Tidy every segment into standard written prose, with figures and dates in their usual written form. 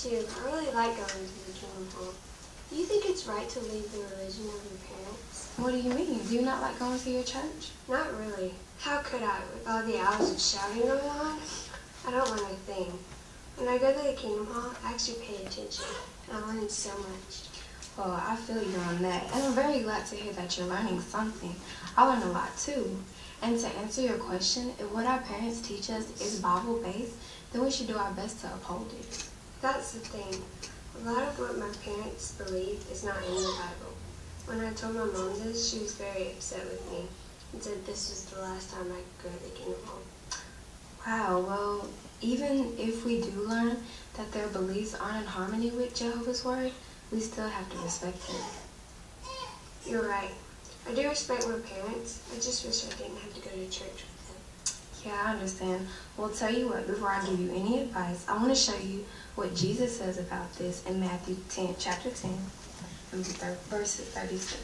too. I really like going to the Kingdom Hall. Do you think it's right to leave the religion of your parents? What do you mean? Do you not like going to your church? Not really. How could I, with all the hours of shouting going on? I don't learn a thing. When I go to the Kingdom Hall, I actually pay attention, and I learn so much. Well, I feel you on that, and I'm very glad to hear that you're learning something. I learn a lot too. And to answer your question, if what our parents teach us is Bible-based, then we should do our best to uphold it. That's the thing. A lot of what my parents believe is not in the Bible. When I told my mom this, she was very upset with me and said this was the last time I could go to the Kingdom Hall. Wow, well, even if we do learn that their beliefs aren't in harmony with Jehovah's Word, we still have to respect them. You're right. I do respect my parents. I just wish I didn't have to go to church with them. Yeah, I understand. Well, tell you what, before I give you any advice, I want to show you what Jesus says about this in Matthew 10, chapter 10, verse 37.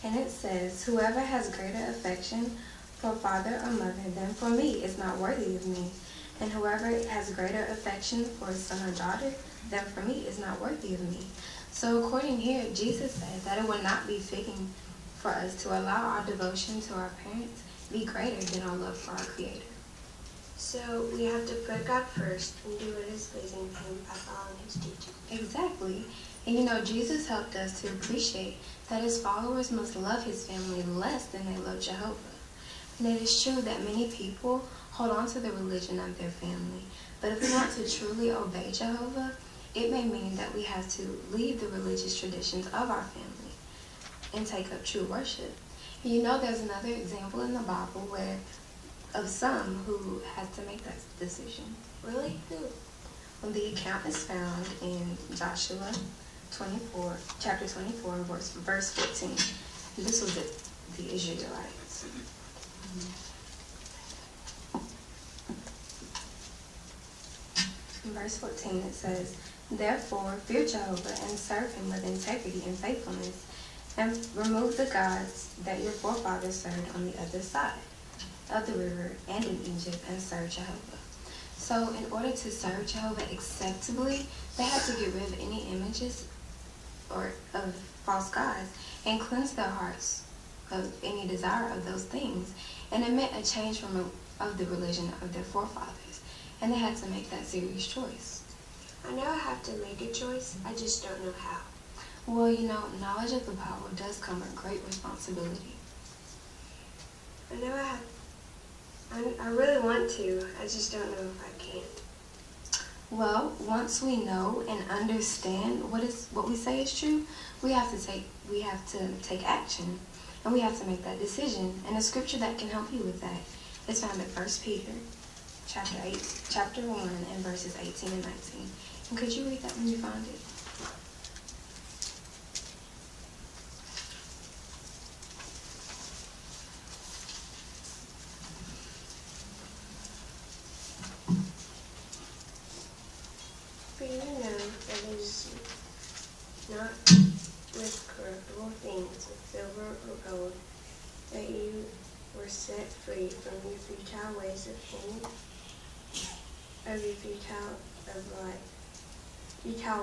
And it says, "Whoever has greater affection for father or mother than for me is not worthy of me. And whoever has greater affection for a son or daughter than for me is not worthy of me." So according here, Jesus says that it would not be fitting for us to allow our devotion to our parents be greater than our love for our Creator. So we have to put God first and do what is pleasing to Him by following His teaching. Exactly. And you know, Jesus helped us to appreciate that His followers must love His family less than they love Jehovah. And it is true that many people hold on to the religion of their family. But if we want to truly obey Jehovah, it may mean that we have to leave the religious traditions of our family and take up true worship. And you know, there's another example in the Bible of some who had to make that decision. Really? Who? Well, the account is found in Joshua 24, chapter 24, verse 14. This was the Israelites. In verse 14 it says, "Therefore fear Jehovah and serve Him with integrity and faithfulness, and remove the gods that your forefathers served on the other side of the river and in Egypt, and serve Jehovah." So in order to serve Jehovah acceptably, they had to get rid of any images or of false gods and cleanse their hearts of any desire of those things. And it meant a change of the religion of their forefathers. And they had to make that serious choice. I know I have to make a choice, I just don't know how. Well, you know, knowledge of the Bible does come with great responsibility. I know I really want to, I just don't know if I can. Well, once we know and understand what we say is true, we have to take action, and we have to make that decision. And a scripture that can help you with that is found in 1 Peter chapter 1 and verses 18 and 19. And could you read that when you find it? For you know that it is not with corruptible things, with silver or gold, that you were set free from your futile ways of thinking, of your futile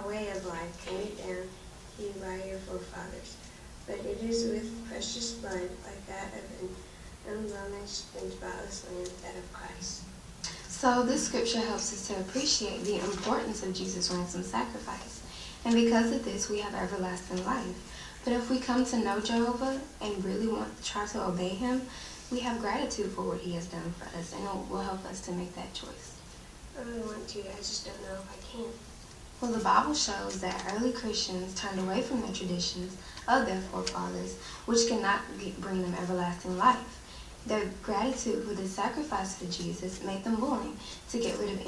way of life handed down to you by your forefathers. But it is with precious blood, like that of an unblemished and spotless lamb, that of Christ. So this scripture helps us to appreciate the importance of Jesus' ransom sacrifice. And because of this, we have everlasting life. But if we come to know Jehovah and really want to try to obey Him, we have gratitude for what He has done for us, and it will help us to make that choice. I really want to, I just don't know if I can. Well, the Bible shows that early Christians turned away from the traditions of their forefathers, which cannot bring them everlasting life. Their gratitude for the sacrifice of Jesus made them willing to get rid of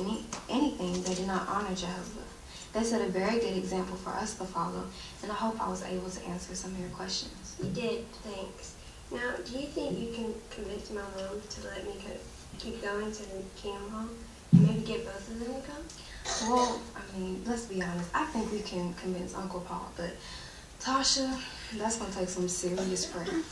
anything that did not honor Jehovah. They set a very good example for us to follow, and I hope I was able to answer some of your questions. You did, thanks. Now, do you think you can convince my mom to let me keep going to the Kingdom Hall and maybe get both of them to come? Well, I mean, let's be honest. I think we can convince Uncle Paul, but Tasha, that's going to take some serious prayer.